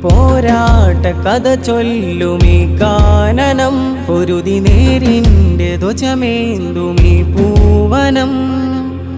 പോരാട്ട കഥ ചൊല്ലുമീ കാനനം പൊരുതി നേരിൻ്റെ ധ്വജമേന്തുമീ പൂവനം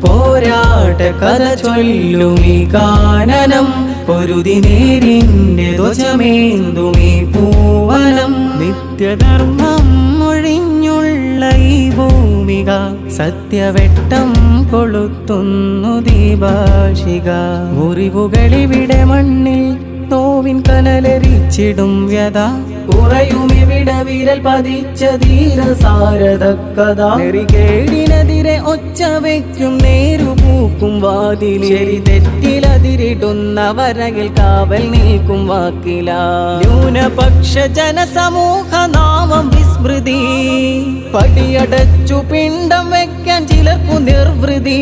പോരാട്ട കഥ ചൊല്ലുമീ കാനനം പൊരുതി നേരിൻ്റെ ധ്വജമേന്തുമീ പൂവനം നിത്യധർമ്മം ഒഴിഞ്ഞുള്ള ഈ ഭൂമിക സത്യവെട്ടം കൊളുത്തുന്നു ദീപാശിക മുറിവുകളിവിടെ മണ്ണിൽ നോവിൻ കനലരിച്ചിടും വ്യത കുറയുമിവിടെ വിരൽ പതിച്ച ധീരസാരഥക്കഥ നെറികേടിനെതിരെ ഒച്ച വയ്ക്കും നേരുപൂക്കും വാതിൽ ശരി തെറ്റിലതിരിടുന്ന വരകിൽ കാവൽ നിൽക്കും വാക്കില ന്യൂനപക്ഷ ജനസമൂഹ നാമം വിസ്മൃതി പടിയടച്ചു പിണ്ടം വെക്കാൻ ചിലർക്കു നിർവൃതി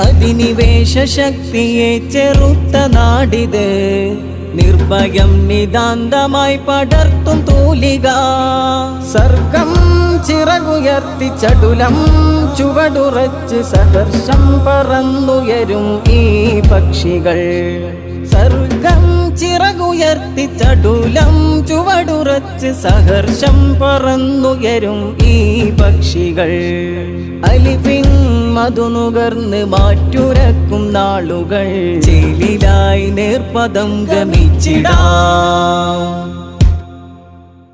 അധിനിവേശ ശക്തിയെ ചെറുത്ത നാടിത് നിർഭയം നിതാന്തമായി പടർത്തും തൂലിക സർഗം ചിറകുയർത്തി ചടുലം ചുവടുറച്ച് സഹർഷം പറന്നുയരും ഈ പക്ഷികൾ സർഗം ചിറകുയർത്തി ചടുലം ചുവടുറച്ച് സഹർഷം പറന്നുയരും ഈ പക്ഷികൾ അലിഫിൻ മധുനുകർന്ന് മാറ്റുരക്കും നാളുകൾ ചേലിലായി നേർപദം ഗമിച്ചിടാം.